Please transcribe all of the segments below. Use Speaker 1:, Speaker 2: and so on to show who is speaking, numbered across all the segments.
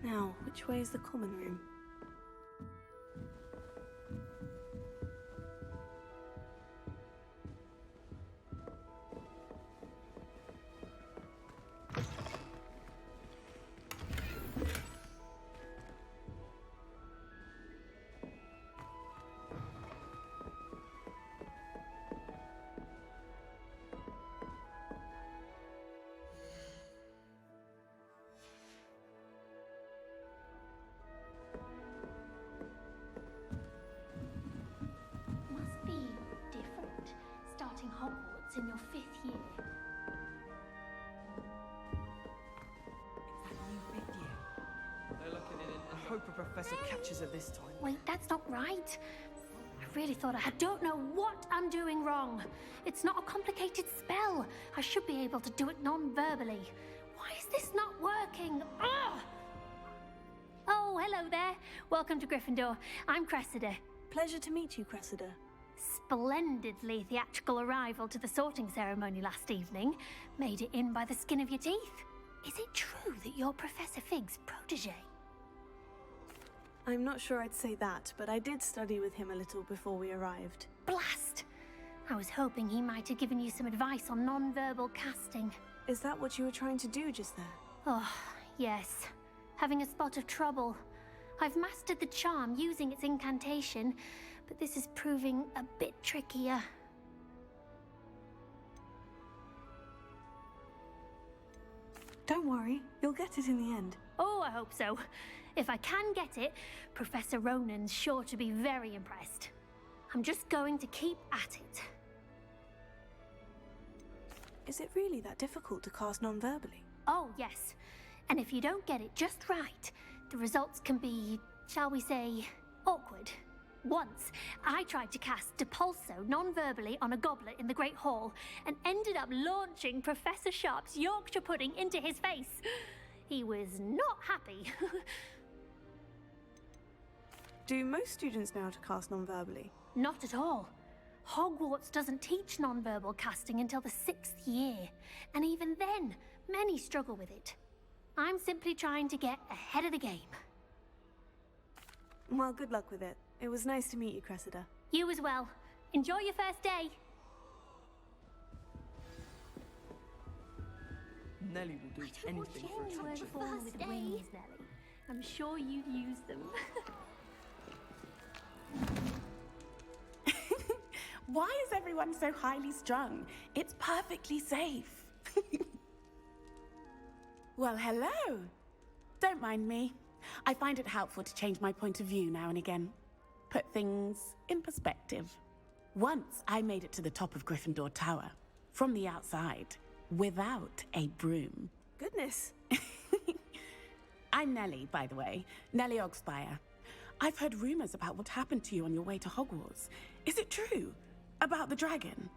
Speaker 1: Now, which way is the common room?
Speaker 2: Must be different, starting Hogwarts in your 5th year.
Speaker 3: It's that new 5th year. No luck in it. I hope a professor catches her this time.
Speaker 2: Wait, that's not right. I really thought I don't know what I'm doing wrong. It's not a complicated spell. I should be able to do it non-verbally. Why is this not working? Ugh! Oh, hello there. Welcome to Gryffindor. I'm Cressida.
Speaker 1: Pleasure to meet you, Cressida.
Speaker 2: Splendidly theatrical arrival to the sorting ceremony last evening. Made it in by the skin of your teeth. Is it true that you're Professor Fig's protege?
Speaker 1: I'm not sure I'd say that, but I did study with him a little before we arrived.
Speaker 2: Blast! I was hoping he might have given you some advice on non-verbal casting.
Speaker 1: Is that what you were trying to do just there?
Speaker 2: Oh, yes. Having a spot of trouble. I've mastered the charm using its incantation, but this is proving a bit trickier.
Speaker 1: Don't worry, you'll get it in the end.
Speaker 2: Oh, I hope so. If I can get it, Professor Ronan's sure to be very impressed. I'm just going to keep at it.
Speaker 1: Is it really that difficult to cast non-verbally?
Speaker 2: Oh, yes. And if you don't get it just right, the results can be, shall we say, awkward. Once, I tried to cast Depulso non-verbally on a goblet in the Great Hall and ended up launching Professor Sharp's Yorkshire pudding into his face. He was not happy.
Speaker 1: Do most students know how to cast non-verbally?
Speaker 2: Not at all. Hogwarts doesn't teach non-verbal casting until the 6th year, and even then, many struggle with it. I'm simply trying to get ahead of the game.
Speaker 1: Well, good luck with it. It was nice to meet you, Cressida.
Speaker 2: You as well. Enjoy your first day.
Speaker 3: Nelly will do anything for
Speaker 2: You
Speaker 3: attention.
Speaker 2: weren't born with wings, Nelly. I'm sure you'd use them.
Speaker 4: Why is everyone so highly strung? It's perfectly safe. Well, hello. Don't mind me. I find it helpful to change my point of view now and again. Put things in perspective. Once I made it to the top of Gryffindor Tower, from the outside, without a broom.
Speaker 1: Goodness.
Speaker 4: I'm Nelly, by the way. Nelly Ogspire. I've heard rumors about what happened to you on your way to Hogwarts. Is it true? About the dragon?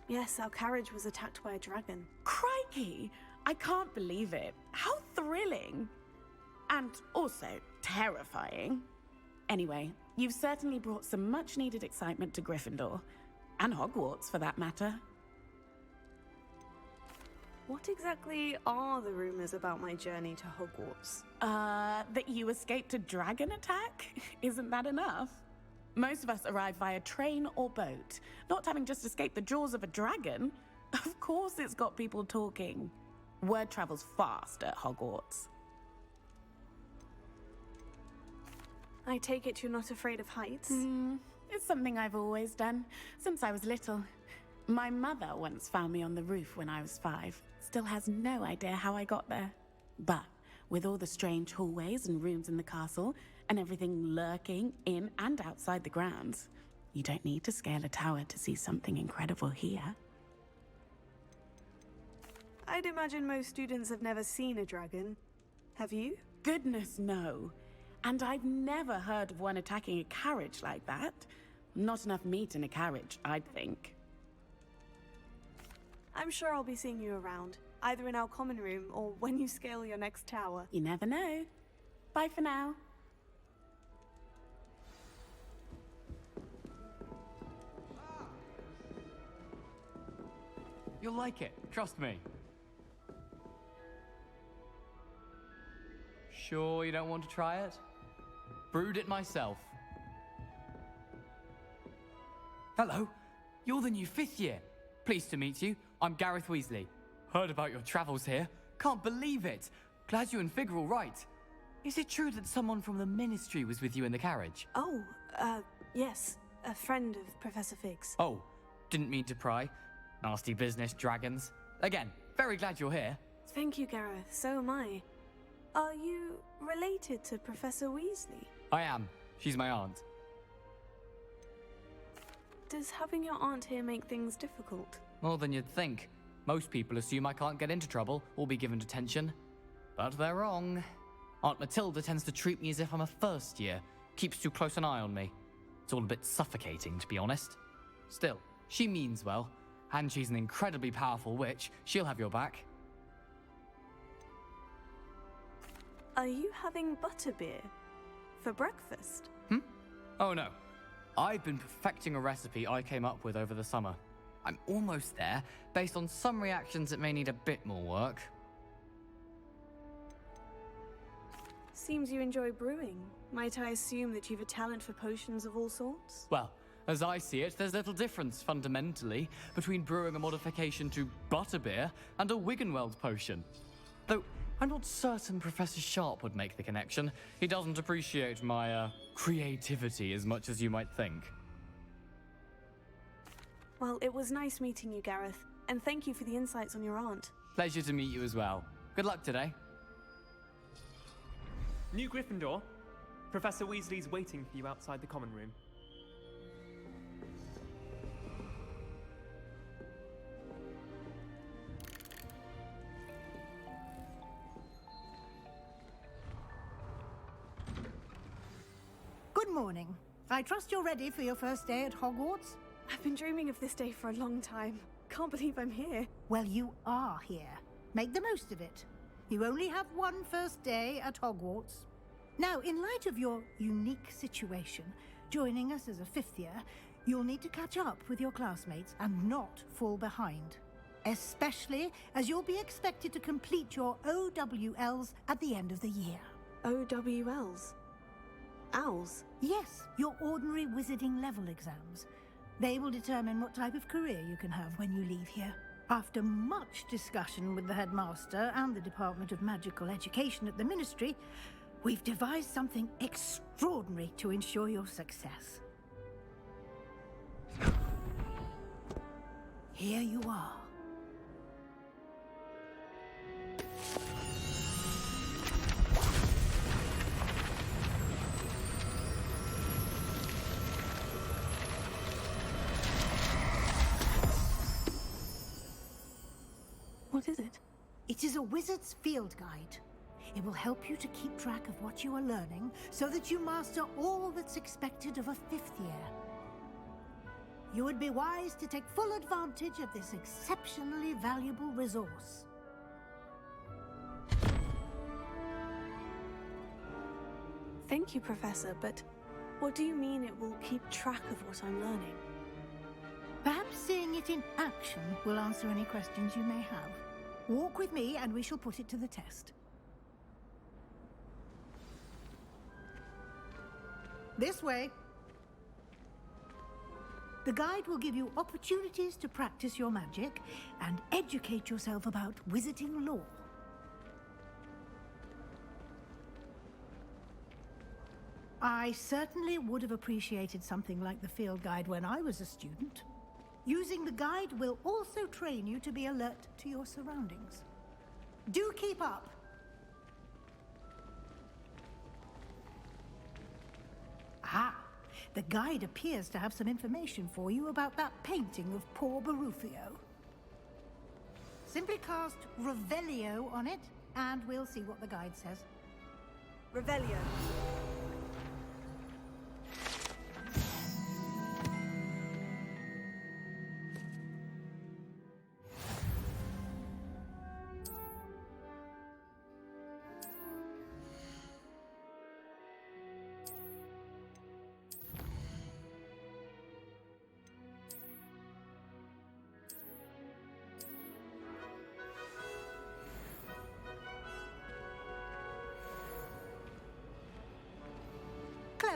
Speaker 1: Yes, our carriage was attacked by a dragon.
Speaker 4: Crikey! I can't believe it. How thrilling! And also terrifying. Anyway, you've certainly brought some much-needed excitement to Gryffindor. And Hogwarts, for that matter.
Speaker 1: What exactly are the rumors about my journey to Hogwarts?
Speaker 4: That you escaped a dragon attack? Isn't that enough? Most of us arrive via train or boat, not having just escaped the jaws of a dragon. Of course it's got people talking. Word travels fast at Hogwarts.
Speaker 1: I take it you're not afraid of heights?
Speaker 4: It's something I've always done, since I was little. My mother once found me on the roof when I was 5. Still has no idea how I got there. But with all the strange hallways and rooms in the castle, and everything lurking in and outside the grounds, you don't need to scale a tower to see something incredible here.
Speaker 1: I'd imagine most students have never seen a dragon. Have you?
Speaker 4: Goodness, no. And I've never heard of one attacking a carriage like that. Not enough meat in a carriage, I'd think.
Speaker 1: I'm sure I'll be seeing you around, either in our common room or when you scale your next tower.
Speaker 4: You never know. Bye for now.
Speaker 5: You'll like it, trust me. Sure you don't want to try it? Brewed it myself. Hello, you're the new 5th year. Pleased to meet you. I'm Gareth Weasley. Heard about your travels here. Can't believe it. Glad you and Fig are all right. Is it true that someone from the Ministry was with you in the carriage?
Speaker 1: Oh, yes. A friend of Professor Fig's.
Speaker 5: Oh, didn't mean to pry. Nasty business, dragons. Again, very glad you're here.
Speaker 1: Thank you, Gareth. So am I. Are you related to Professor Weasley?
Speaker 5: I am. She's my aunt.
Speaker 1: Does having your aunt here make things difficult?
Speaker 5: More than you'd think. Most people assume I can't get into trouble or be given detention. But they're wrong. Aunt Matilda tends to treat me as if I'm a first year. Keeps too close an eye on me. It's all a bit suffocating, to be honest. Still, she means well. And she's an incredibly powerful witch. She'll have your back.
Speaker 1: Are you having butterbeer for breakfast?
Speaker 5: Oh no. I've been perfecting a recipe I came up with over the summer. I'm almost there. Based on some reactions, it may need a bit more work.
Speaker 1: Seems you enjoy brewing. Might I assume that you've a talent for potions of all sorts?
Speaker 5: Well, as I see it, there's little difference, fundamentally, between brewing a modification to butterbeer and a Wiggenweld potion. Though, I'm not certain Professor Sharp would make the connection. He doesn't appreciate my, creativity as much as you might think.
Speaker 1: Well, it was nice meeting you, Gareth, and thank you for the insights on your aunt.
Speaker 5: Pleasure to meet you as well. Good luck today.
Speaker 3: New Gryffindor. Professor Weasley's waiting for you outside the common room.
Speaker 6: Good morning. I trust you're ready for your first day at Hogwarts?
Speaker 1: I've been dreaming of this day for a long time. Can't believe I'm here.
Speaker 6: Well, you are here. Make the most of it. You only have one first day at Hogwarts. Now, in light of your unique situation, joining us as a 5th year, you'll need to catch up with your classmates and not fall behind. Especially as you'll be expected to complete your OWLs at the end of the year.
Speaker 1: OWLs? Owls?
Speaker 6: Yes, your ordinary wizarding level exams. They will determine what type of career you can have when you leave here. After much discussion with the headmaster and the Department of Magical Education at the Ministry, we've devised something extraordinary to ensure your success. Here you are.
Speaker 1: What is it?
Speaker 6: It is a wizard's field guide. It will help you to keep track of what you are learning so that you master all that's expected of a 5th year. You would be wise to take full advantage of this exceptionally valuable resource.
Speaker 1: Thank you, Professor, but what do you mean it will keep track of what I'm learning?
Speaker 6: Perhaps seeing it in action will answer any questions you may have. Walk with me and we shall put it to the test. This way. The guide will give you opportunities to practice your magic and educate yourself about wizarding lore. I certainly would have appreciated something like the field guide when I was a student. Using the guide will also train you to be alert to your surroundings. Do keep up! Ah, the guide appears to have some information for you about that painting of poor Barufio. Simply cast Revelio on it, and we'll see what the guide says.
Speaker 1: Revelio.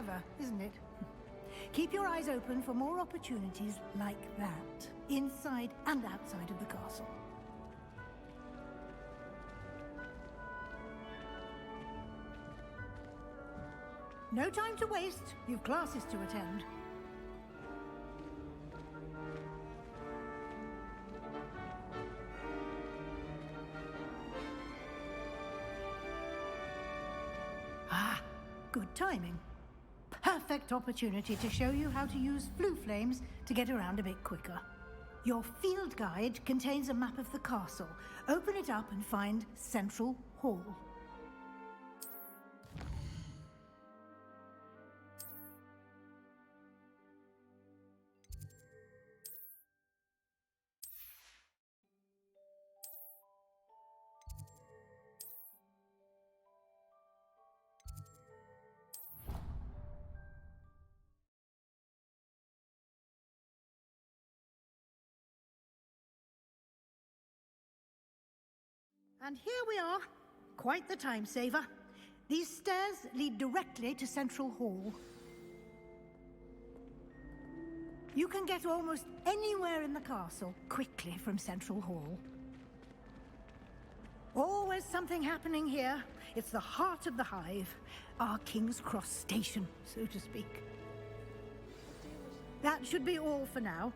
Speaker 6: Clever, isn't it? Keep your eyes open for more opportunities like that, inside and outside of the castle. No time to waste. You've classes to attend. Ah, good timing. Perfect opportunity to show you how to use flue flames to get around a bit quicker. Your field guide contains a map of the castle. Open it up and find Central Hall. And here we are. Quite the time saver. These stairs lead directly to Central Hall. You can get almost anywhere in the castle quickly from Central Hall. Always something happening here. It's the heart of the hive, our King's Cross station, so to speak. That should be all for now.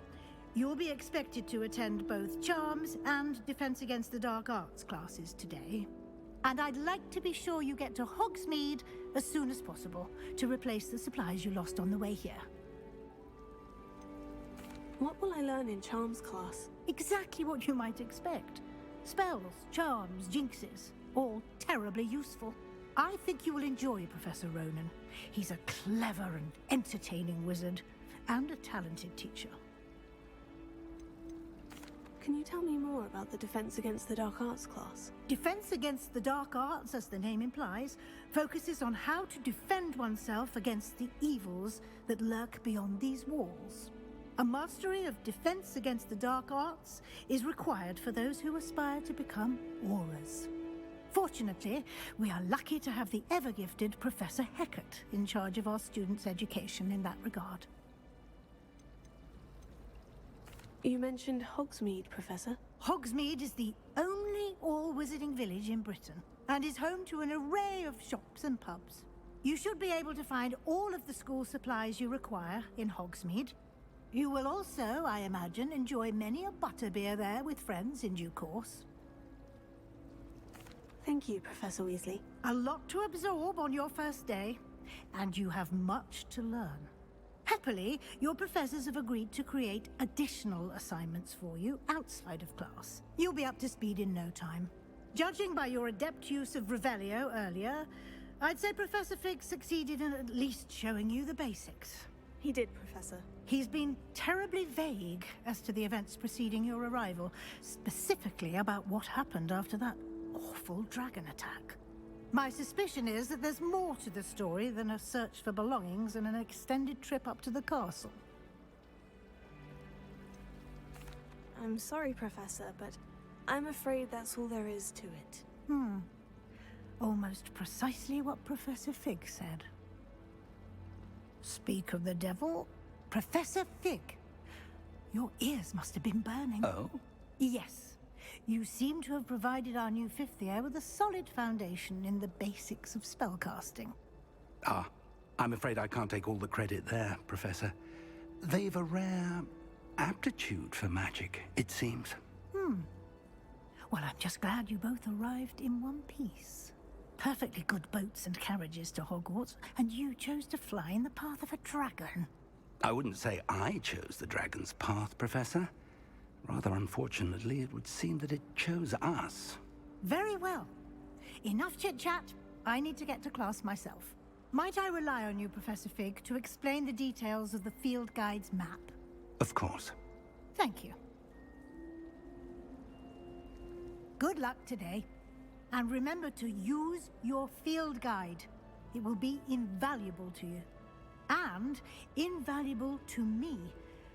Speaker 6: You'll be expected to attend both Charms and Defense Against the Dark Arts classes today. And I'd like to be sure you get to Hogsmeade as soon as possible to replace the supplies you lost on the way here.
Speaker 1: What will I learn in Charms class?
Speaker 6: Exactly what you might expect. Spells, charms, jinxes, all terribly useful. I think you will enjoy Professor Ronan. He's a clever and entertaining wizard, and a talented teacher.
Speaker 1: Can you tell me more about the Defense Against the Dark Arts class?
Speaker 6: Defense Against the Dark Arts, as the name implies, focuses on how to defend oneself against the evils that lurk beyond these walls. A mastery of Defense Against the Dark Arts is required for those who aspire to become Aurors. Fortunately, we are lucky to have the ever-gifted Professor Hecat in charge of our students' education in that regard.
Speaker 1: You mentioned Hogsmeade, Professor.
Speaker 6: Hogsmeade is the only all-wizarding village in Britain, and is home to an array of shops and pubs. You should be able to find all of the school supplies you require in Hogsmeade. You will also, I imagine, enjoy many a butterbeer there with friends in due course.
Speaker 1: Thank you, Professor Weasley.
Speaker 6: A lot to absorb on your first day, and you have much to learn. Happily, your professors have agreed to create additional assignments for you outside of class. You'll be up to speed in no time. Judging by your adept use of Revelio earlier, I'd say Professor Fig succeeded in at least showing you the basics.
Speaker 1: He did, Professor.
Speaker 6: He's been terribly vague as to the events preceding your arrival, specifically about what happened after that awful dragon attack. My suspicion is that there's more to the story than a search for belongings and an extended trip up to the castle.
Speaker 1: I'm sorry, Professor, but I'm afraid that's all there is to it.
Speaker 6: Almost precisely what Professor Fig said. Speak of the devil, Professor Fig. Your ears must have been burning.
Speaker 7: Oh?
Speaker 6: Yes. You seem to have provided our new fifth year with a solid foundation in the basics of spellcasting.
Speaker 7: Ah, I'm afraid I can't take all the credit there, Professor. They've a rare aptitude for magic, it seems.
Speaker 6: Well, I'm just glad you both arrived in one piece. Perfectly good boats and carriages to Hogwarts, and you chose to fly in the path of a dragon.
Speaker 7: I wouldn't say I chose the dragon's path, Professor. Rather unfortunately, it would seem that it chose us.
Speaker 6: Very well. Enough chit-chat. I need to get to class myself. Might I rely on you, Professor Fig, to explain the details of the field guide's map?
Speaker 7: Of course.
Speaker 6: Thank you. Good luck today. And remember to use your field guide. It will be invaluable to you. And invaluable to me,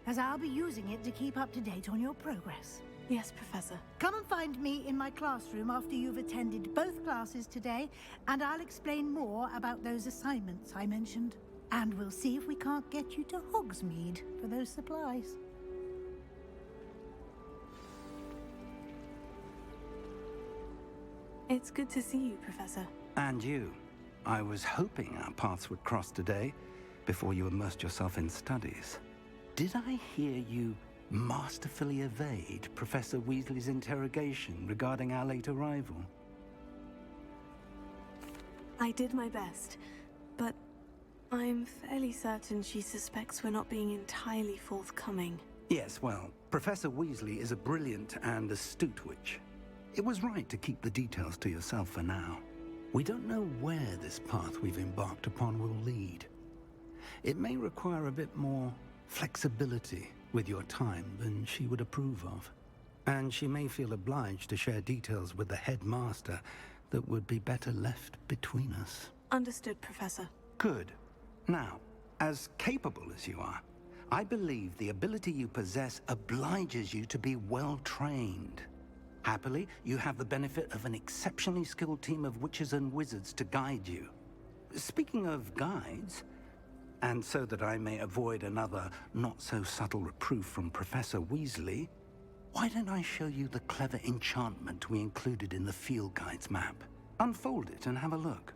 Speaker 6: as I'll be using it to keep up to date on your progress.
Speaker 1: Yes, Professor.
Speaker 6: Come and find me in my classroom after you've attended both classes today, and I'll explain more about those assignments I mentioned. And we'll see if we can't get you to Hogsmeade for those supplies.
Speaker 1: It's good to see you, Professor.
Speaker 7: And you. I was hoping our paths would cross today, before you immersed yourself in studies. Did I hear you masterfully evade Professor Weasley's interrogation regarding our late arrival?
Speaker 1: I did my best, but I'm fairly certain she suspects we're not being entirely forthcoming.
Speaker 7: Yes, well, Professor Weasley is a brilliant and astute witch. It was right to keep the details to yourself for now. We don't know where this path we've embarked upon will lead. It may require a bit more flexibility with your time than she would approve of. And she may feel obliged to share details with the headmaster that would be better left between us.
Speaker 1: Understood, Professor.
Speaker 7: Good. Now, as capable as you are, I believe the ability you possess obliges you to be well trained. Happily, you have the benefit of an exceptionally skilled team of witches and wizards to guide you. Speaking of guides, and so that I may avoid another not-so-subtle reproof from Professor Weasley, why don't I show you the clever enchantment we included in the field guide's map? Unfold it and have a look.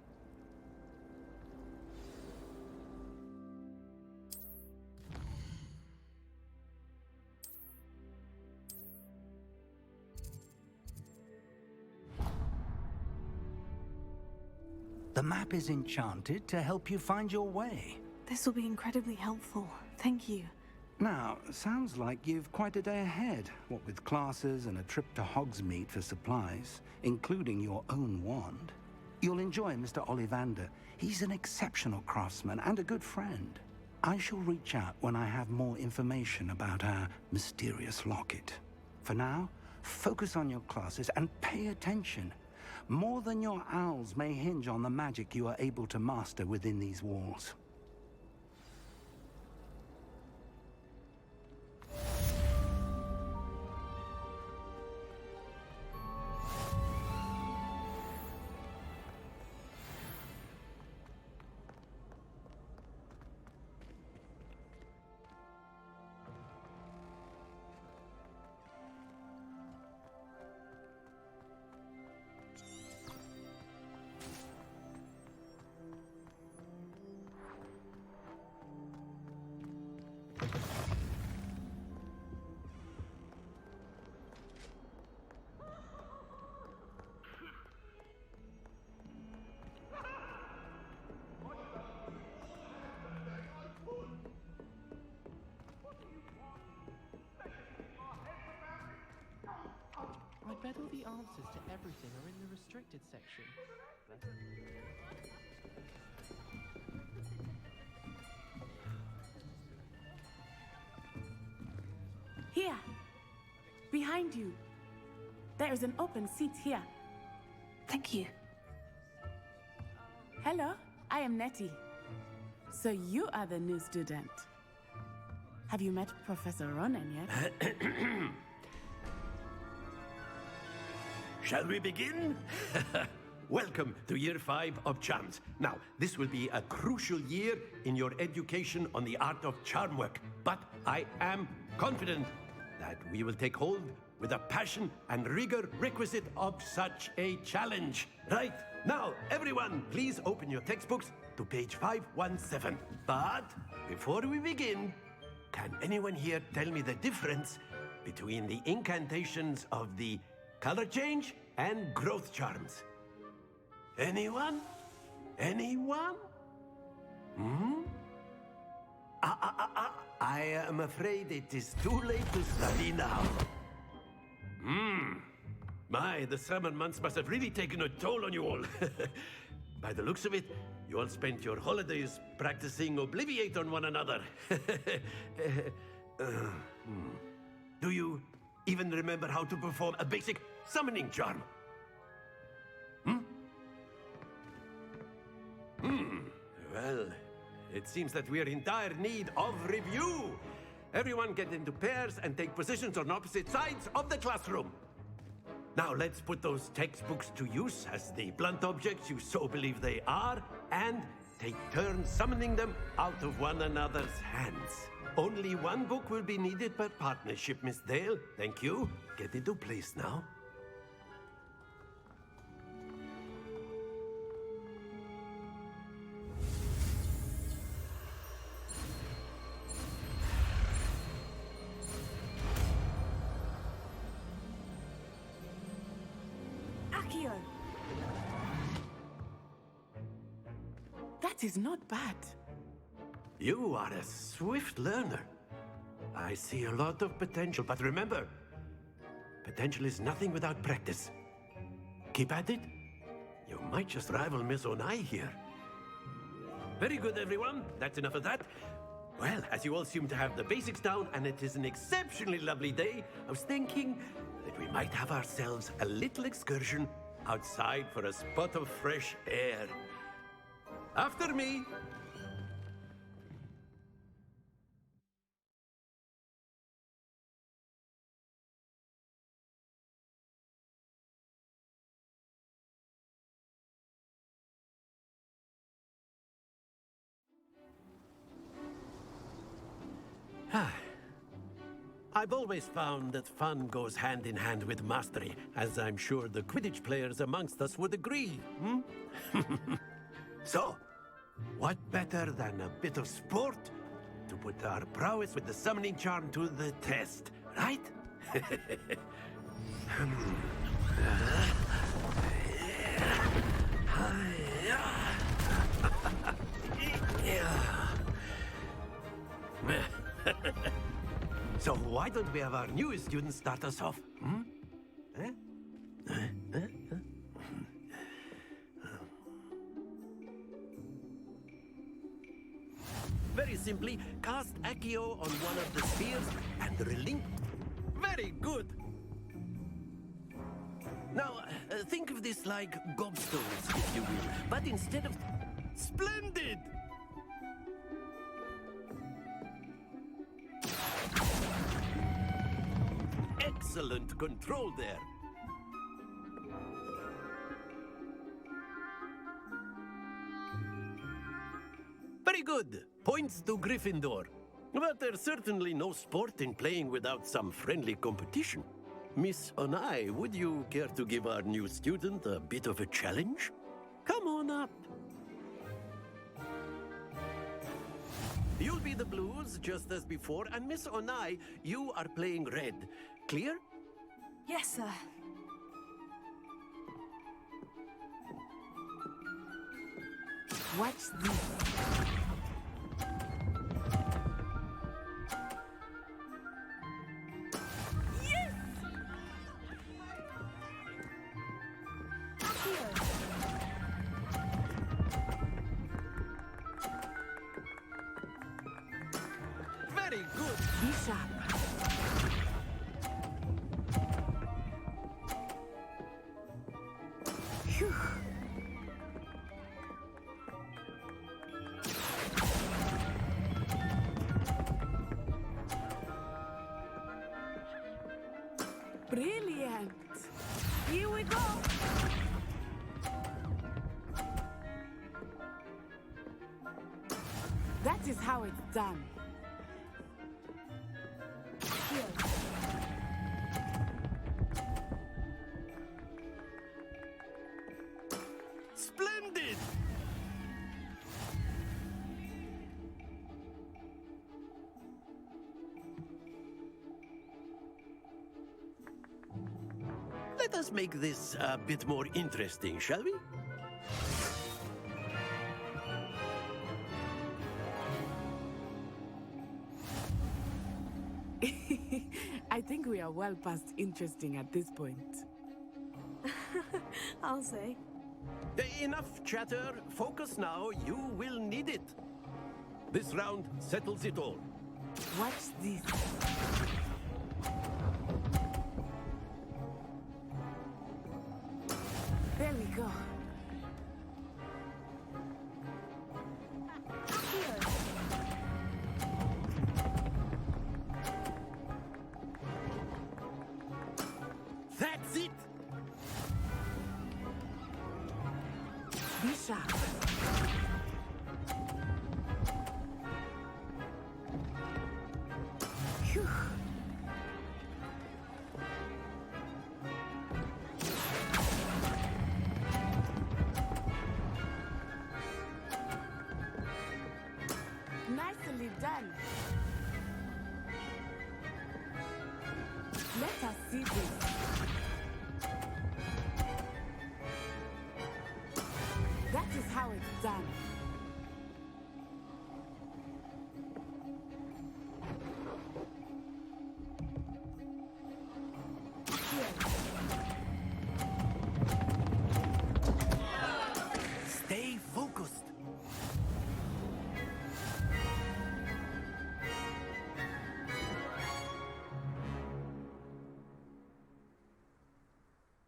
Speaker 7: The map is enchanted to help you find your way.
Speaker 1: This will be incredibly helpful. Thank you.
Speaker 7: Now, sounds like you've quite a day ahead, what with classes and a trip to Hogsmeade for supplies, including your own wand. You'll enjoy Mr. Ollivander. He's an exceptional craftsman and a good friend. I shall reach out when I have more information about our mysterious locket. For now, focus on your classes and pay attention. More than your owls may hinge on the magic you are able to master within these walls.
Speaker 3: I bet all the answers to everything are in the restricted section.
Speaker 4: Here. Behind you. There is an open seat here.
Speaker 1: Thank you.
Speaker 4: Hello, I am Nettie. So you are the new student. Have you met Professor Ronan yet?
Speaker 8: Shall we begin? Welcome to Year 5 of Charms. Now, this will be a crucial year in your education on the art of charm work, but I am confident that we will take hold with the passion and rigor requisite of such a challenge. Right, now, everyone, please open your textbooks to page 517. But before we begin, can anyone here tell me the difference between the incantations of the color change and growth charms? Anyone? Anyone? I am afraid it is too late to study now. My, the summer months must have really taken a toll on you all. By the looks of it, you all spent your holidays practicing Obliviate on one another. Do you even remember how to perform a basic summoning charm? Well, it seems that we are in dire need of review. Everyone get into pairs and take positions on opposite sides of the classroom. Now let's put those textbooks to use as the blunt objects you so believe they are, and take turns summoning them out of one another's hands. Only one book will be needed per partnership, Miss Dale. Thank you. Get into place now.
Speaker 1: Accio!
Speaker 4: That is not bad.
Speaker 8: You are a swift learner. I see a lot of potential, but remember, potential is nothing without practice. Keep at it. You might just rival Miss Onai here. Very good, everyone. That's enough of that. Well, as you all seem to have the basics down, and it is an exceptionally lovely day, I was thinking that we might have ourselves a little excursion outside for a spot of fresh air. After me. I've always found that fun goes hand in hand with mastery, as I'm sure the Quidditch players amongst us would agree. So, what better than a bit of sport to put our prowess with the summoning charm to the test, right? So why don't we have our newest student start us off? Very simply, cast Accio on one of the spheres and relink. Very good! Now, think of this like gobstones, if you will, but instead of... Splendid! Excellent control there. Very good. Points to Gryffindor. But there's certainly no sport in playing without some friendly competition. Miss Onai, would you care to give our new student a bit of a challenge? Come on up. You'll be the blues, just as before, and Miss Onai, you are playing red. Clear?
Speaker 1: Yes, sir.
Speaker 4: Watch this.
Speaker 8: Very good.
Speaker 4: Be sharp. Phew. Brilliant. Here we go. That is how it's done.
Speaker 8: Splendid! Let us make this a bit more interesting, shall we?
Speaker 4: I think we are well past interesting at this point.
Speaker 1: I'll say.
Speaker 8: Enough chatter. Focus now. You will need it. This round settles it all.
Speaker 4: Watch this. There we go.
Speaker 8: That's it!
Speaker 4: Be sharp. it's done.
Speaker 8: Stay focused.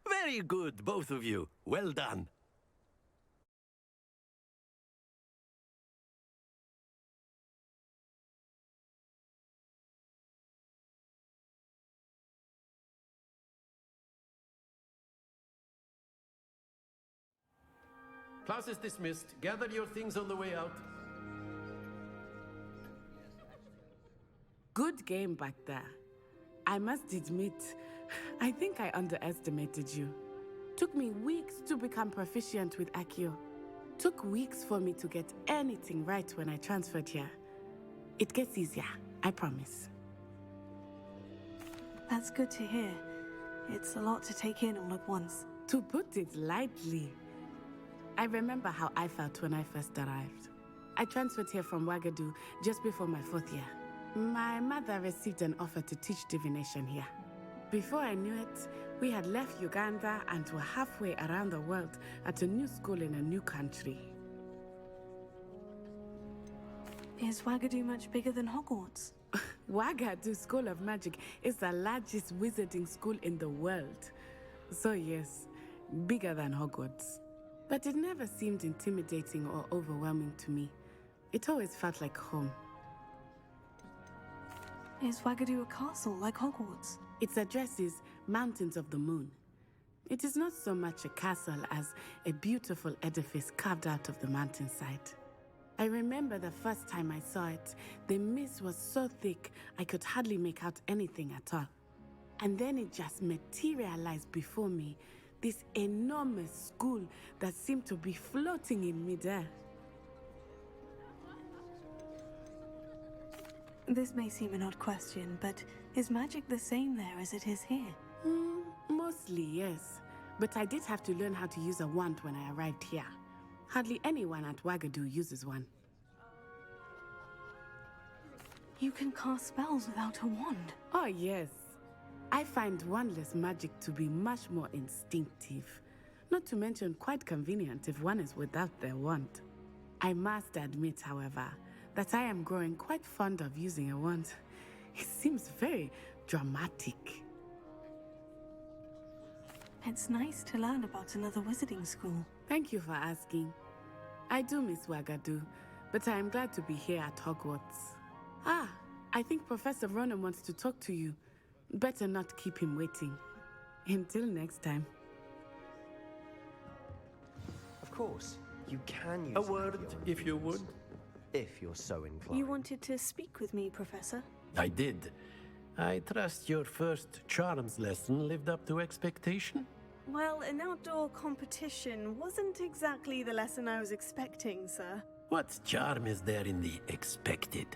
Speaker 8: Very good, both of you. Well done. Class is dismissed. Gather your things on the way out.
Speaker 4: Good game back there. I must admit, I think I underestimated you. Took me weeks to become proficient with Accio. Took weeks for me to get anything right when I transferred here. It gets easier, I promise.
Speaker 1: That's good to hear. It's a lot to take in all at once.
Speaker 4: To put it lightly, I remember how I felt when I first arrived. I transferred here from Wagadu just before my 4th year. My mother received an offer to teach divination here. Before I knew it, we had left Uganda and were halfway around the world at a new school in a new country.
Speaker 1: Is Wagadu much bigger than Hogwarts?
Speaker 4: Wagadu School of Magic is the largest wizarding school in the world. So yes, bigger than Hogwarts. But it never seemed intimidating or overwhelming to me. It always felt like home.
Speaker 1: Is Wagadu a castle like Hogwarts?
Speaker 4: Its address is Mountains of the Moon. It is not so much a castle as a beautiful edifice carved out of the mountainside. I remember the first time I saw it, the mist was so thick I could hardly make out anything at all. And then it just materialized before me, this enormous school that seemed to be floating in midair.
Speaker 1: This may seem an odd question, but is magic the same there as it is here?
Speaker 4: Mostly, yes. But I did have to learn how to use a wand when I arrived here. Hardly anyone at Wagadu uses one.
Speaker 1: You can cast spells without a wand?
Speaker 4: Oh, yes. I find wandless magic to be much more instinctive. Not to mention quite convenient if one is without their wand. I must admit, however, that I am growing quite fond of using a wand. It seems very dramatic.
Speaker 1: It's nice to learn about another wizarding school.
Speaker 4: Thank you for asking. I do miss Wagadu, but I am glad to be here at Hogwarts. Ah, I think Professor Ronan wants to talk to you. Better not keep him waiting. Until next time.
Speaker 9: Of course, you can use
Speaker 8: A word, if you would.
Speaker 9: If you're so inclined.
Speaker 1: You wanted to speak with me, Professor?
Speaker 8: I did. I trust your first charms lesson lived up to expectation?
Speaker 10: Well, an outdoor competition wasn't exactly the lesson I was expecting, sir.
Speaker 8: What charm is there in the expected?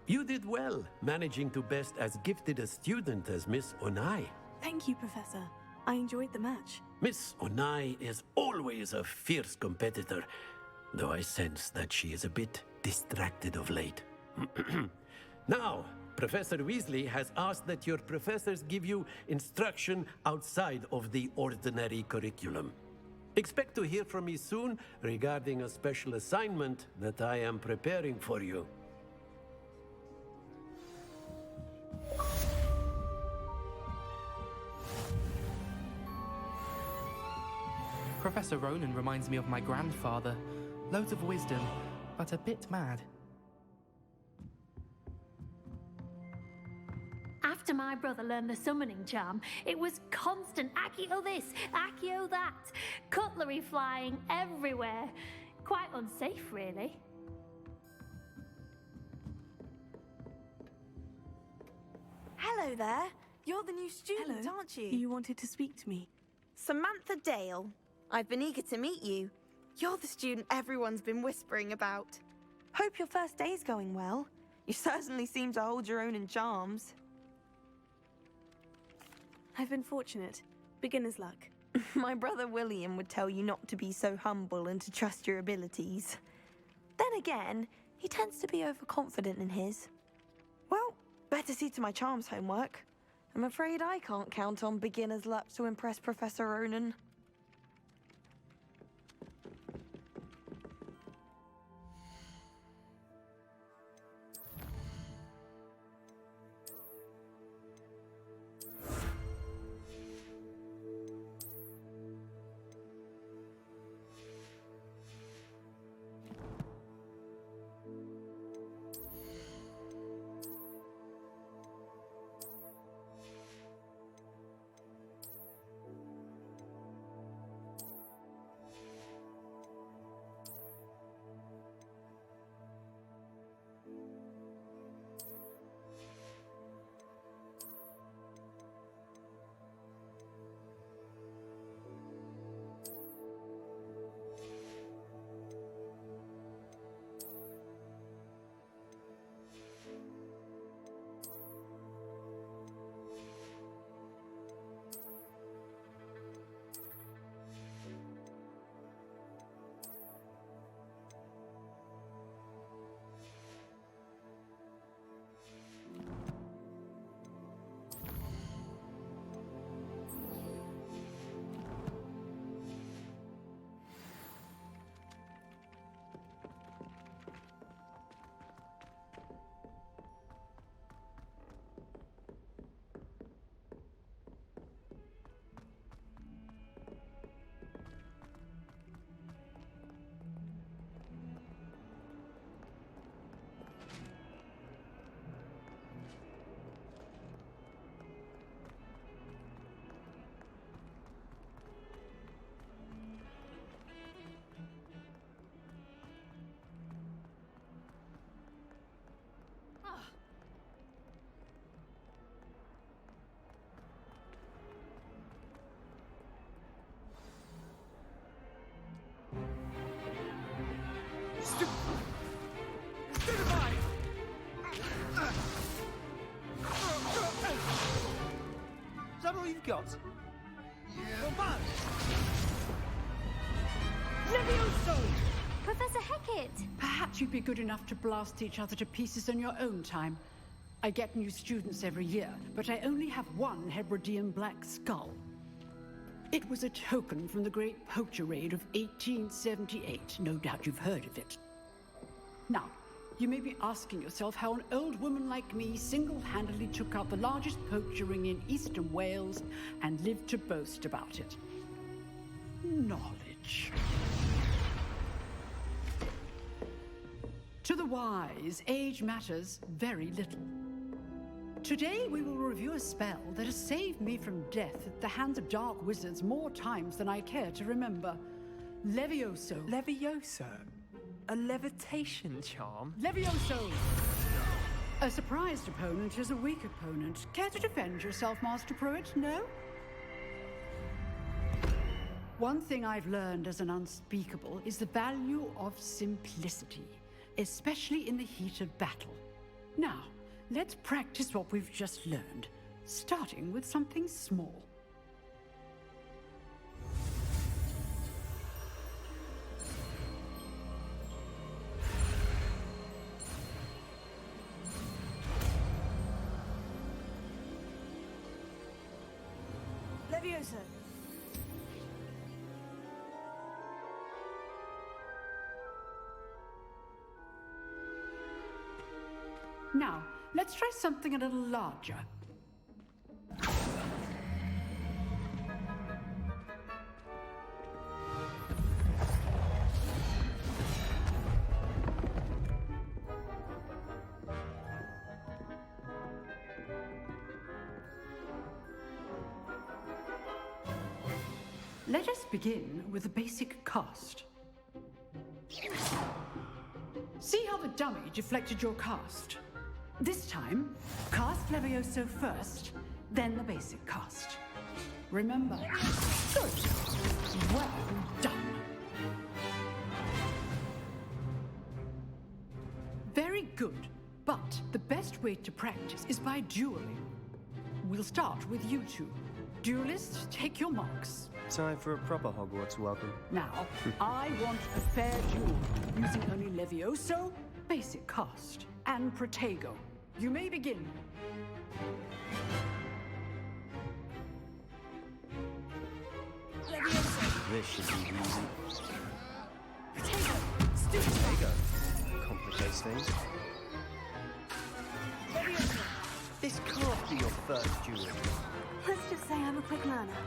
Speaker 8: You did well, managing to best as gifted a student as Miss Onai.
Speaker 1: Thank you, Professor. I enjoyed the match.
Speaker 8: Miss Onai is always a fierce competitor, though I sense that she is a bit distracted of late. Now, Professor Weasley has asked that your professors give you instruction outside of the ordinary curriculum. Expect to hear from me soon regarding a special assignment that I am preparing for you.
Speaker 3: Professor Ronan reminds me of my grandfather. Loads of wisdom, but a bit mad.
Speaker 2: After my brother learned the summoning charm, it was constant Accio this, Accio that. Cutlery flying everywhere. Quite unsafe, really.
Speaker 10: Hello there. You're the new student,
Speaker 1: Hello.
Speaker 10: aren't you?
Speaker 1: You wanted to speak to me.
Speaker 10: Samantha Dale. I've been eager to meet you. You're the student everyone's been whispering about. Hope your first day's going well. You certainly seem to hold your own in charms.
Speaker 1: I've been fortunate. Beginner's luck.
Speaker 10: My brother William would tell you not to be so humble and to trust your abilities. Then again, he tends to be overconfident in his. Well, better see to my charms homework. I'm afraid I can't count on beginner's luck to impress Professor Ronan.
Speaker 11: Is that all you've got? Come on!
Speaker 12: Levioso!
Speaker 2: Professor Hecat!
Speaker 12: Perhaps you'd be good enough to blast each other to pieces in your own time. I get new students every year, but I only have one Hebridean black skull. It was a token from the Great Poacher Raid of 1878. No doubt you've heard of it. Now, you may be asking yourself how an old woman like me single-handedly took out the largest poacher ring in eastern Wales and lived to boast about it. Knowledge. To the wise, age matters very little. Today we will review a spell that has saved me from death at the hands of dark wizards more times than I care to remember. Levioso.
Speaker 13: Levioso? A levitation charm?
Speaker 12: Levioso! A surprised opponent is a weak opponent. Care to defend yourself, Master Pruitt? No? One thing I've learned as an unspeakable is the value of simplicity, especially in the heat of battle. Now, let's practice what we've just learned, starting with something small.
Speaker 10: Levioso!
Speaker 12: Now, let's try something a little larger. Let us begin with the basic cast. See how the dummy deflected your cast? This time, cast Levioso first, then the basic cast. Remember? Good. Well done. Very good, but the best way to practice is by dueling. We'll start with you two. Duelists, take your marks.
Speaker 9: Time for a proper Hogwarts welcome.
Speaker 12: Now, I want a fair duel, using only Levioso, basic cast, and Protego. You may begin.
Speaker 9: This should be easy.
Speaker 1: Potato!
Speaker 9: Protego complicates things. This can't be your first duel.
Speaker 1: Let's just say I'm a quick learner.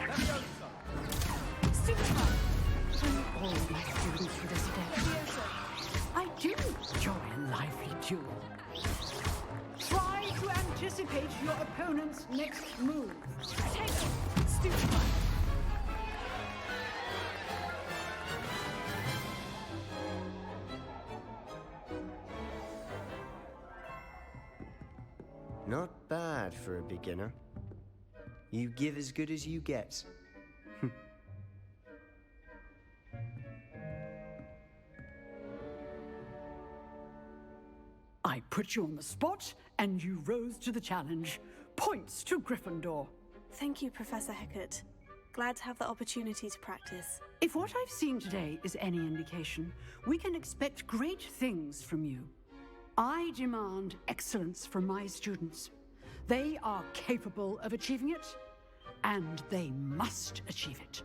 Speaker 12: I'm all my students for this day. I do enjoy a lively duel. Try to anticipate your opponent's next move. Potato! Stupefy!
Speaker 9: Not bad for a beginner. You give as good as you get.
Speaker 12: I put you on the spot, and you rose to the challenge. Points to Gryffindor.
Speaker 1: Thank you, Professor Hecat. Glad to have the opportunity to practice.
Speaker 12: If what I've seen today is any indication, we can expect great things from you. I demand excellence from my students. They are capable of achieving it, and they must achieve it.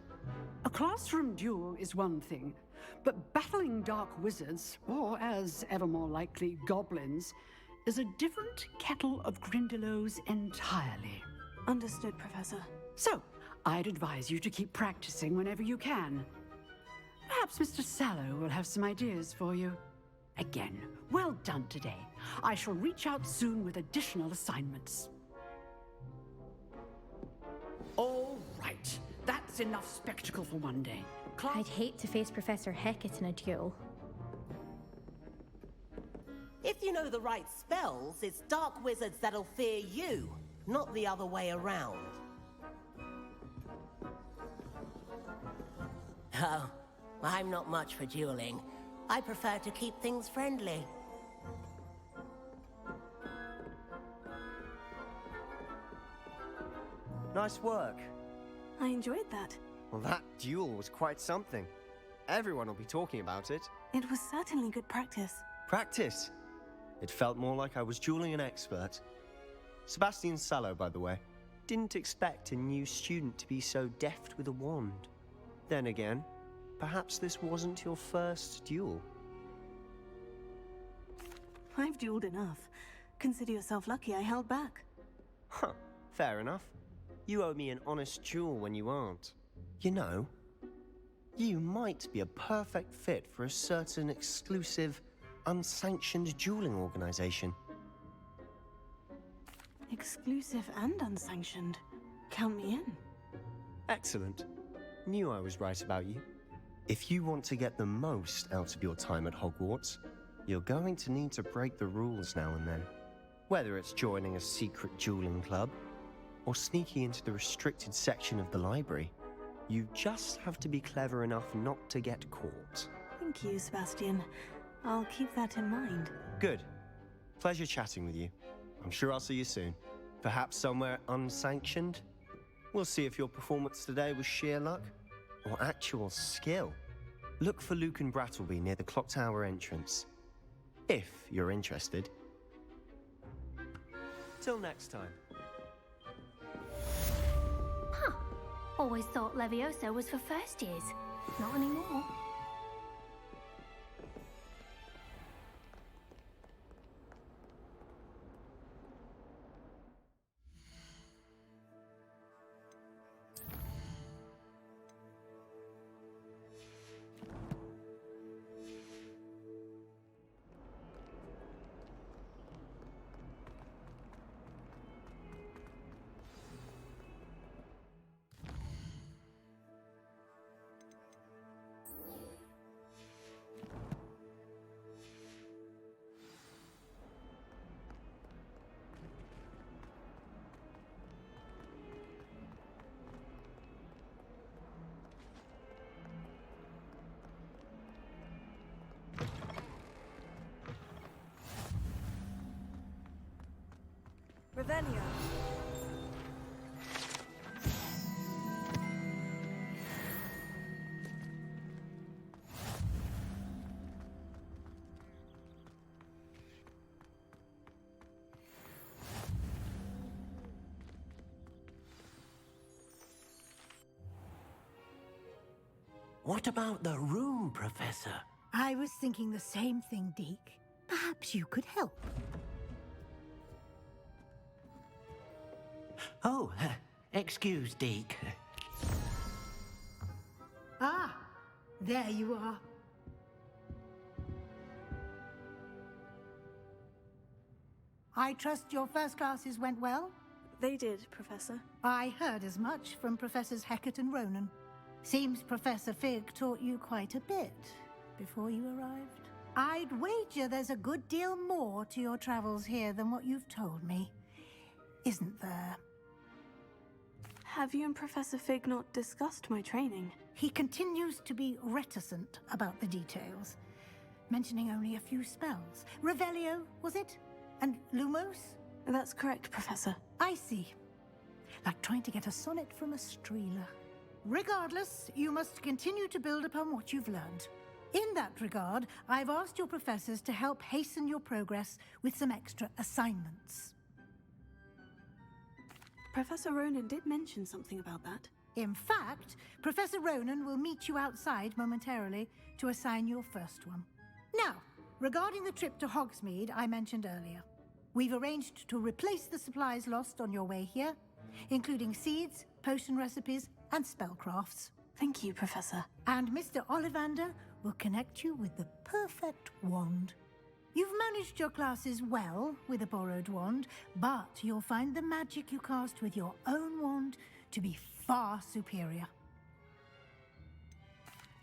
Speaker 12: A classroom duel is one thing, but battling dark wizards, or as ever more likely, goblins, is a different kettle of Grindylows entirely.
Speaker 1: Understood, Professor.
Speaker 12: So, I'd advise you to keep practicing whenever you can. Perhaps Mr. Sallow will have some ideas for you. Again, well done today. I shall reach out soon with additional assignments. All right. That's enough spectacle for one day.
Speaker 14: I'd hate to face Professor Hecat in a duel.
Speaker 15: If you know the right spells, it's dark wizards that'll fear you, not the other way around. Oh, I'm not much for dueling. I prefer to keep things friendly.
Speaker 9: Nice work.
Speaker 1: I enjoyed that.
Speaker 9: Well, that duel was quite something. Everyone will be talking about it.
Speaker 1: It was certainly good practice.
Speaker 9: Practice? It felt more like I was dueling an expert. Sebastian Sallow, by the way. Didn't expect a new student to be so deft with a wand. Then again, perhaps this wasn't your first duel.
Speaker 1: I've dueled enough. Consider yourself lucky I held back.
Speaker 9: Huh, fair enough. You owe me an honest duel when you aren't. You know, you might be a perfect fit for a certain exclusive, unsanctioned dueling organization.
Speaker 1: Exclusive and unsanctioned. Count me in.
Speaker 9: Excellent. Knew I was right about you. If you want to get the most out of your time at Hogwarts, you're going to need to break the rules now and then. Whether it's joining a secret dueling club, or sneaking into the restricted section of the library, you just have to be clever enough not to get caught.
Speaker 1: Thank you, Sebastian. I'll keep that in mind.
Speaker 9: Good. Pleasure chatting with you. I'm sure I'll see you soon. Perhaps somewhere unsanctioned? We'll see if your performance today was sheer luck or actual skill. Look for Luke and Brattleby near the Clock Tower entrance. If you're interested. Till next time.
Speaker 2: Huh. Always thought Levioso was for first years. Not anymore.
Speaker 1: Revelio.
Speaker 8: What about the room, Professor?
Speaker 6: I was thinking the same thing, Deke. Perhaps you could help.
Speaker 8: Oh, excuse, Deke.
Speaker 6: Ah, there you are. I trust your first classes went well?
Speaker 1: They did, Professor.
Speaker 6: I heard as much from Professors Hecat and Ronan. Seems Professor Fig taught you quite a bit before you arrived. I'd wager there's a good deal more to your travels here than what you've told me. Isn't there?
Speaker 1: Have you and Professor Fig not discussed my training?
Speaker 6: He continues to be reticent about the details, mentioning only a few spells. Revelio, was it? And Lumos?
Speaker 1: That's correct, Professor.
Speaker 6: I see. Like trying to get a sonnet from a streeler. Regardless, you must continue to build upon what you've learned. In that regard, I've asked your professors to help hasten your progress with some extra assignments.
Speaker 1: Professor Ronan did mention something about that.
Speaker 6: In fact, Professor Ronan will meet you outside momentarily to assign your first one. Now, regarding the trip to Hogsmeade I mentioned earlier, we've arranged to replace the supplies lost on your way here, including seeds, potion recipes, and spellcrafts.
Speaker 1: Thank you, Professor.
Speaker 6: And Mr. Ollivander will connect you with the perfect wand. You've managed your classes well with a borrowed wand, but you'll find the magic you cast with your own wand to be far superior.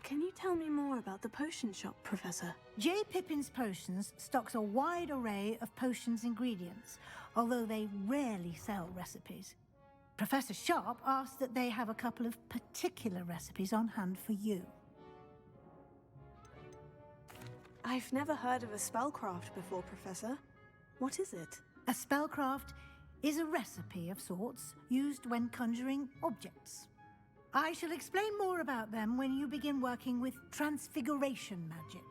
Speaker 1: Can you tell me more about the potion shop, Professor?
Speaker 6: J. Pippin's Potions stocks a wide array of potions ingredients, although they rarely sell recipes. Professor Sharp asked that they have a couple of particular recipes on hand for you.
Speaker 1: I've never heard of a spellcraft before, Professor. What is it?
Speaker 6: A spellcraft is a recipe of sorts used when conjuring objects. I shall explain more about them when you begin working with transfiguration magic.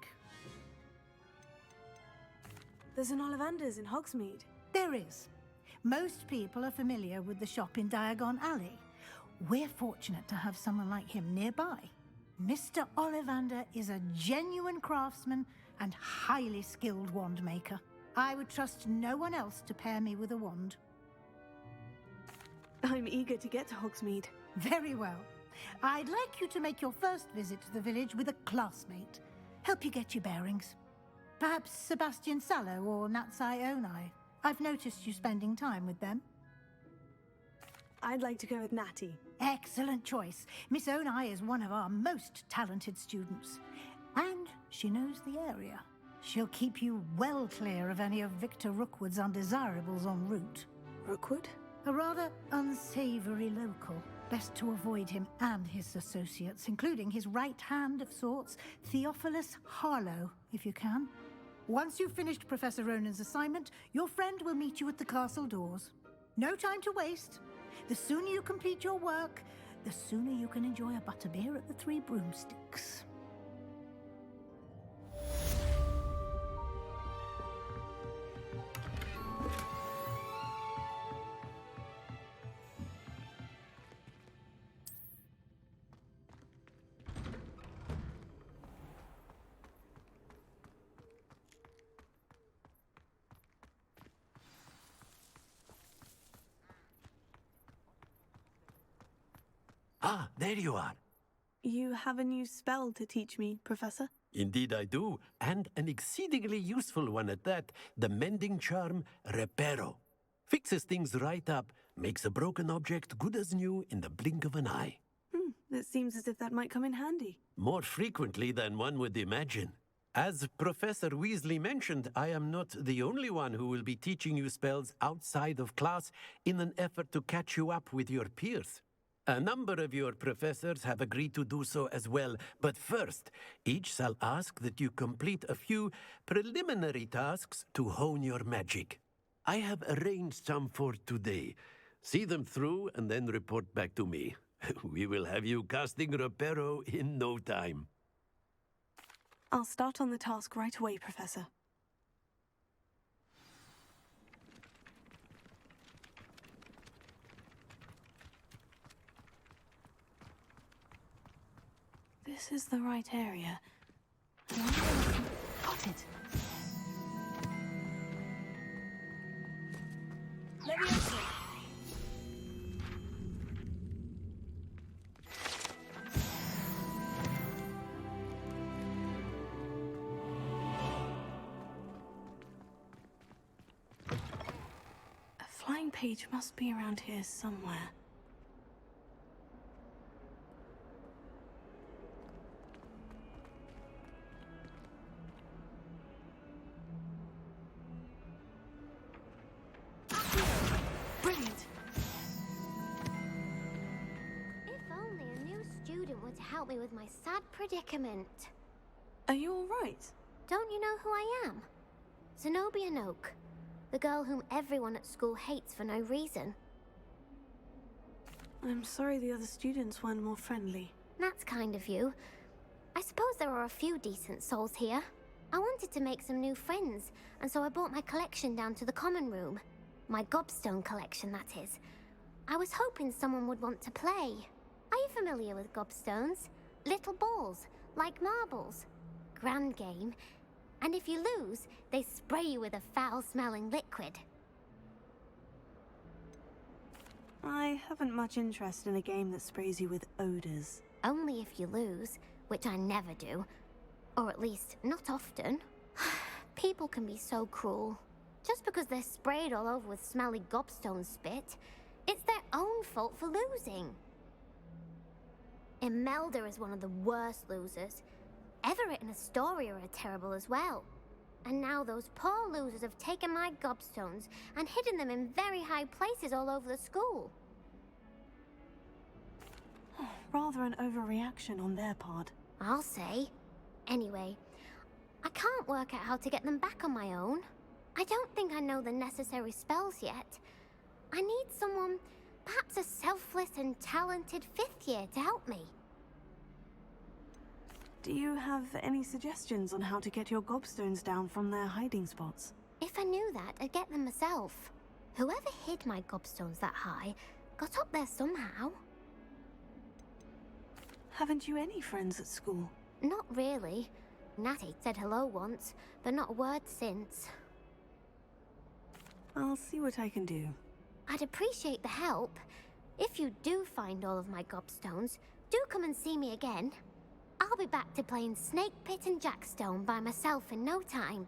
Speaker 1: There's an Ollivander's in Hogsmeade.
Speaker 6: There is. Most people are familiar with the shop in Diagon Alley. We're fortunate to have someone like him nearby. Mr. Ollivander is a genuine craftsman and highly skilled wand maker. I would trust no one else to pair me with a wand.
Speaker 1: I'm eager to get to Hogsmeade.
Speaker 6: Very well. I'd like you to make your first visit to the village with a classmate. Help you get your bearings. Perhaps Sebastian Sallow or Natsai Onai. I've noticed you spending time with them.
Speaker 1: I'd like to go with Natty.
Speaker 6: Excellent choice. Miss Onai is one of our most talented students. And she knows the area. She'll keep you well clear of any of Victor Rookwood's undesirables en route.
Speaker 1: Rookwood?
Speaker 6: A rather unsavory local. Best to avoid him and his associates, including his right hand of sorts, Theophilus Harlow, if you can. Once you've finished Professor Ronan's assignment, your friend will meet you at the castle doors. No time to waste. The sooner you complete your work, the sooner you can enjoy a butterbeer at the Three Broomsticks.
Speaker 8: Ah, there you are.
Speaker 1: You have a new spell to teach me, Professor?
Speaker 8: Indeed I do, and an exceedingly useful one at that, the mending charm Reparo. Fixes things right up, makes a broken object good as new in the blink of an eye.
Speaker 1: It seems as if that might come in handy.
Speaker 8: More frequently than one would imagine. As Professor Weasley mentioned, I am not the only one who will be teaching you spells outside of class in an effort to catch you up with your peers. A number of your professors have agreed to do so as well, but first, each shall ask that you complete a few preliminary tasks to hone your magic. I have arranged some for today. See them through and then report back to me. We will have you casting Reparo in no time.
Speaker 1: I'll start on the task right away, Professor. this is the right area. Got it.
Speaker 6: Leviosa!
Speaker 1: A flying page must be around here somewhere. Brilliant.
Speaker 16: If only a new student were to help me with my sad predicament.
Speaker 1: Are you all right?
Speaker 16: Don't you know who I am? Zenobia Noak, the girl whom everyone at school hates for no reason.
Speaker 1: I'm sorry the other students weren't more friendly.
Speaker 16: That's kind of you. I suppose there are a few decent souls here. I wanted to make some new friends, and so I brought my collection down to the common room. My gobstone collection, that is. I was hoping someone would want to play. Are you familiar with gobstones? Little balls, like marbles. Grand game. And if you lose, they spray you with a foul-smelling liquid.
Speaker 1: I haven't much interest in a game that sprays you with odors.
Speaker 16: Only if you lose, which I never do. Or at least, not often. People can be so cruel. Just because they're sprayed all over with smelly gobstone spit, it's their own fault for losing. Imelda is one of the worst losers. Everett and Astoria are terrible as well. And now those poor losers have taken my gobstones and hidden them in very high places all over the school.
Speaker 1: Rather an overreaction on their part.
Speaker 16: I'll say. Anyway, I can't work out how to get them back on my own. I don't think I know the necessary spells yet. I need someone, perhaps a selfless and talented 5th year to help me.
Speaker 1: Do you have any suggestions on how to get your gobstones down from their hiding spots?
Speaker 16: If I knew that, I'd get them myself. Whoever hid my gobstones that high got up there somehow.
Speaker 1: Haven't you any friends at school?
Speaker 16: Not really. Natty said hello once, but not a word since.
Speaker 1: I'll see what I can do.
Speaker 16: I'd appreciate the help. If you do find all of my gobstones, do come and see me again. I'll be back to playing Snake Pit and Jackstone by myself in no time.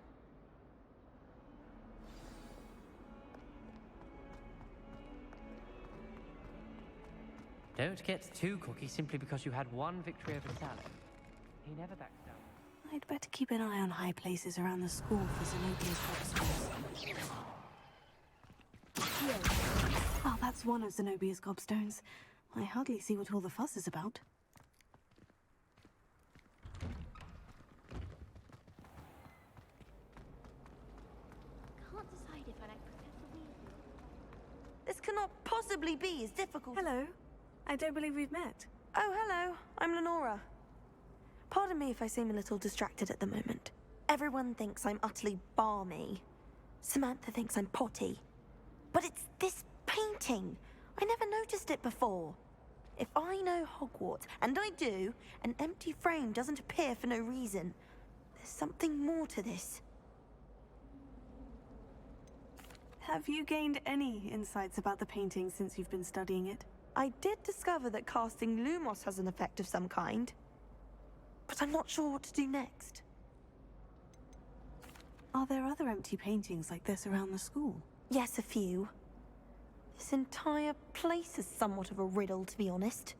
Speaker 17: Don't get too cocky simply because you had one victory over Sally. He never backs down.
Speaker 1: I'd better keep an eye on high places around the school for Zenobia's gobstones. Oh, that's one of Zenobia's gobstones. I hardly see what all the fuss is about.
Speaker 16: Can't decide if I like Professor Weasley.
Speaker 10: This cannot possibly be as difficult.
Speaker 1: Hello. I don't believe we've met.
Speaker 10: Oh, hello. I'm Lenora. Pardon me if I seem a little distracted at the moment. Everyone thinks I'm utterly balmy. Samantha thinks I'm potty. But it's this painting. I never noticed it before. If I know Hogwarts, and I do, an empty frame doesn't appear for no reason. There's something more to this.
Speaker 1: Have you gained any insights about the painting since you've been studying it?
Speaker 10: I did discover that casting Lumos has an effect of some kind. But I'm not sure what to do next.
Speaker 1: Are there other empty paintings like this around the school?
Speaker 10: Yes, a few. This entire place is somewhat of a riddle, to be honest.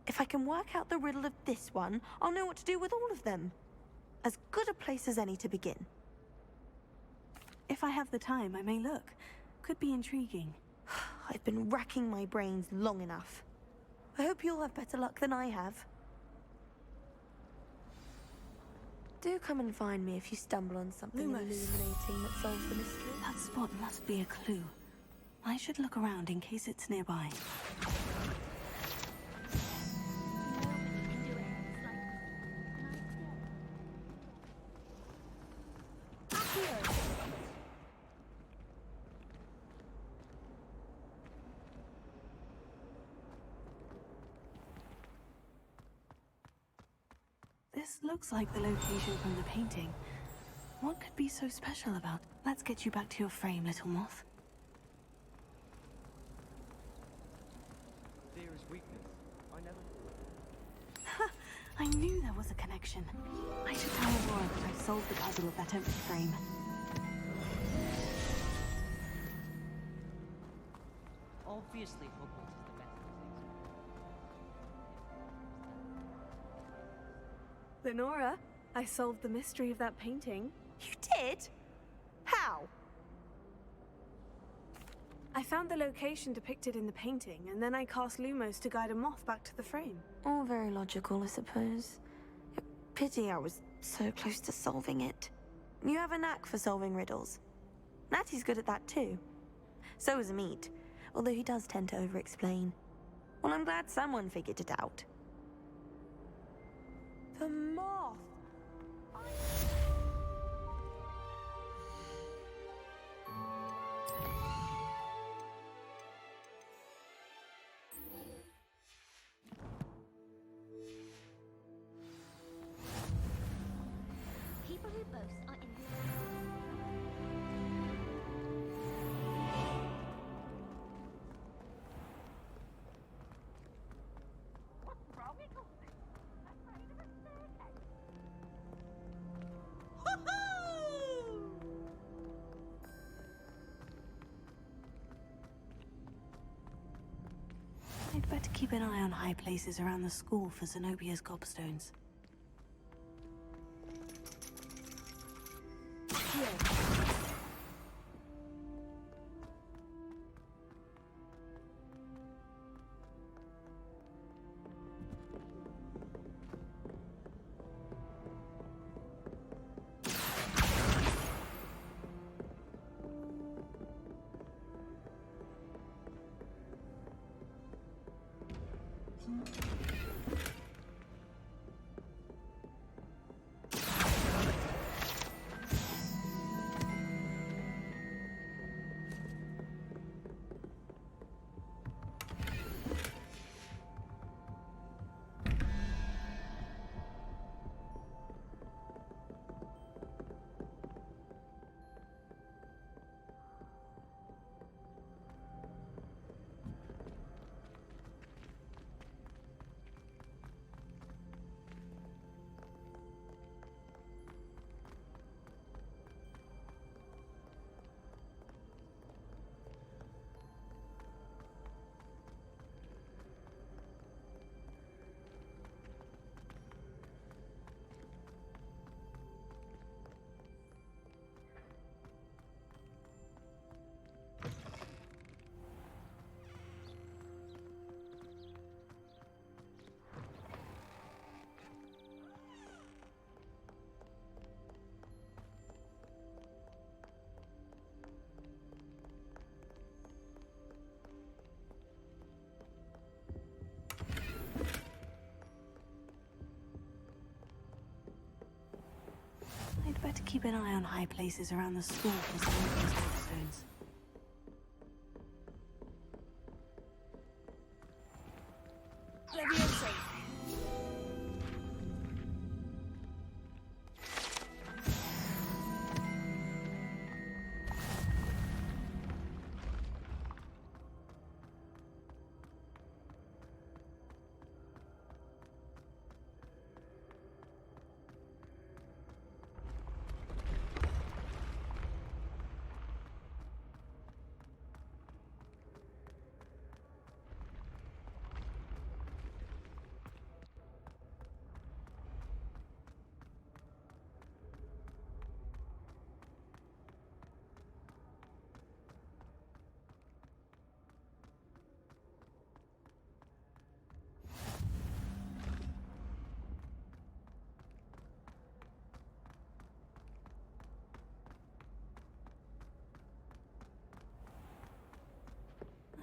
Speaker 10: If I can work out the riddle of this one, I'll know what to do with all of them. As good a place as any to begin.
Speaker 1: If I have the time, I may look. Could be intriguing.
Speaker 10: I've been racking my brains long enough. I hope you'll have better luck than I have. Do come and find me if you stumble on something
Speaker 1: Lumos.
Speaker 10: illuminating that solves the mystery.
Speaker 1: That spot must be a clue. I should look around in case it's nearby. This looks like the location from the painting. What could be so special about? Let's get you back to your frame, little moth.
Speaker 17: Fear is weakness. I never.
Speaker 1: I knew there was a connection. I should tell Aurora that I've solved the puzzle of that empty frame.
Speaker 17: Obviously, Hogwarts is the best physics.
Speaker 1: Lenora, I solved the mystery of that painting.
Speaker 10: You did? How?
Speaker 1: I found the location depicted in the painting, and then I cast Lumos to guide a moth back to the frame.
Speaker 10: All very logical, I suppose. Pity I was so close to solving it. You have a knack for solving riddles. Natty's good at that too. So is Amit, although he does tend to over-explain. Well, I'm glad someone figured it out. The moth!
Speaker 16: People who boast are in
Speaker 1: I'd better keep an eye on high places around the school for Zenobia's gobstones. I'd better keep an eye on high places around the school for Zenobia's gobstones.
Speaker 10: Leviosa!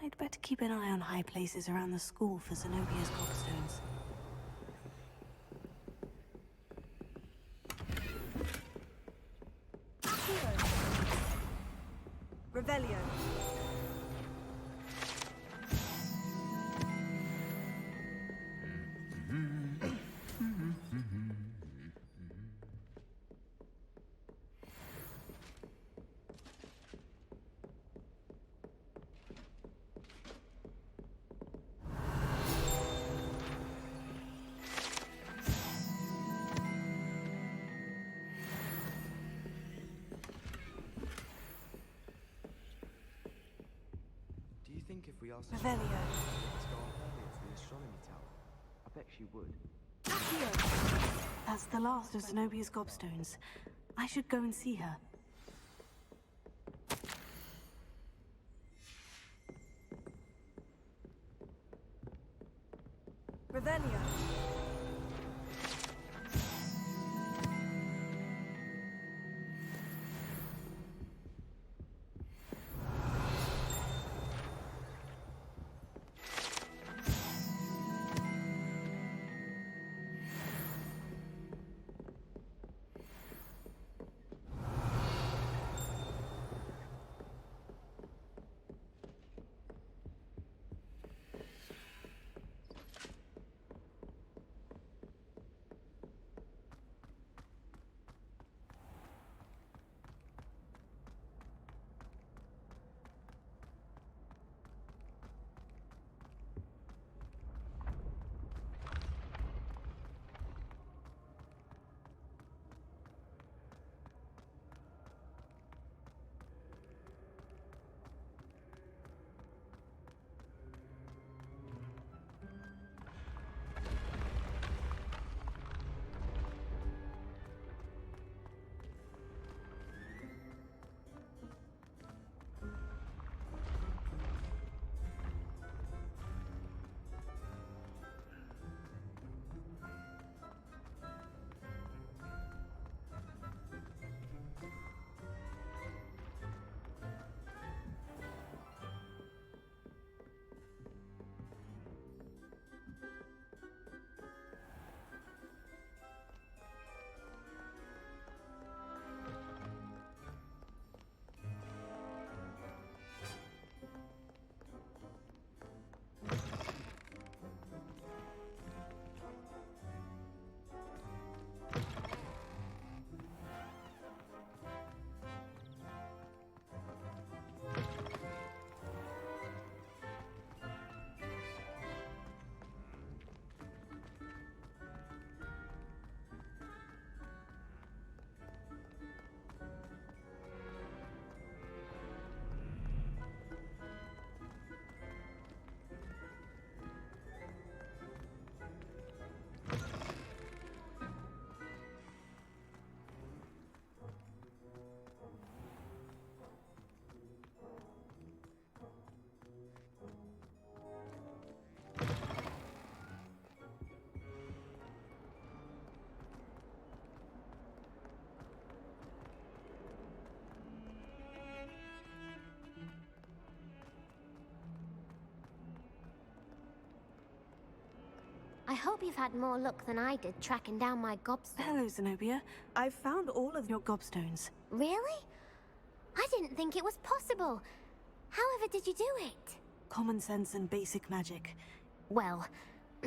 Speaker 1: I'd better keep an eye on high places around the school for Zenobia's gobstones.
Speaker 10: Revelio.
Speaker 18: if we asked
Speaker 1: Revelio.
Speaker 18: to go earlier to the astronomy tower. I bet she would.
Speaker 1: Accio! That's the last of Zenobia's gobstones. I should go and see her. Revelio.
Speaker 16: I hope you've had more luck than I did tracking down my gobstone.
Speaker 1: Hello, Zenobia. I've found all of your gobstones.
Speaker 16: Really? I didn't think it was possible. However did you do it?
Speaker 1: Common sense and basic magic.
Speaker 16: Well,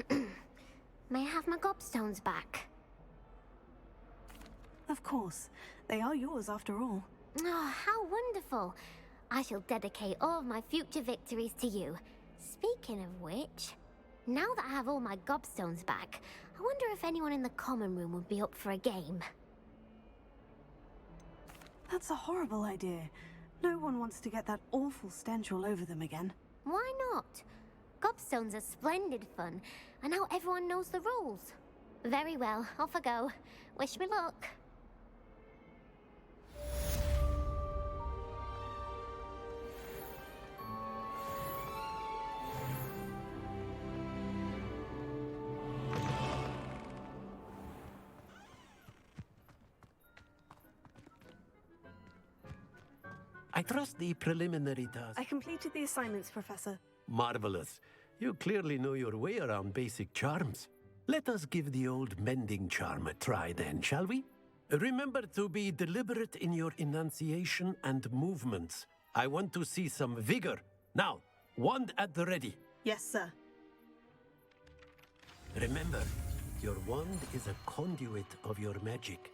Speaker 16: may I have my gobstones back?
Speaker 1: Of course. They are yours after all.
Speaker 16: Oh, how wonderful. I shall dedicate all of my future victories to you. Speaking of which, now that I have all my gobstones back, I wonder if anyone in the common room would be up for a game.
Speaker 1: That's a horrible idea. No one wants to get that awful stench all over them again.
Speaker 16: Why not? Gobstones are splendid fun, and now everyone knows the rules. Very well, off I go. Wish me luck.
Speaker 8: I trust the preliminary task.
Speaker 1: I completed the assignments, Professor.
Speaker 8: Marvelous. You clearly know your way around basic charms. Let us give the old mending charm a try then, shall we? Remember to be deliberate in your enunciation and movements. I want to see some vigor. Now, wand at the ready.
Speaker 1: Yes, sir.
Speaker 8: Remember, your wand is a conduit of your magic.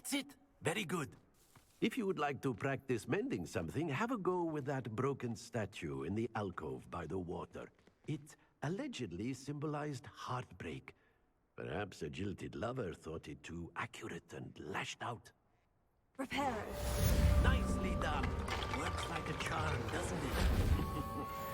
Speaker 8: That's it. Very good. If you would like to practice mending something, have a go with that broken statue in the alcove by the water. It allegedly symbolized heartbreak. Perhaps a jilted lover thought it too accurate and lashed out.
Speaker 10: Repair it.
Speaker 8: Nicely done. Works like a charm, doesn't it?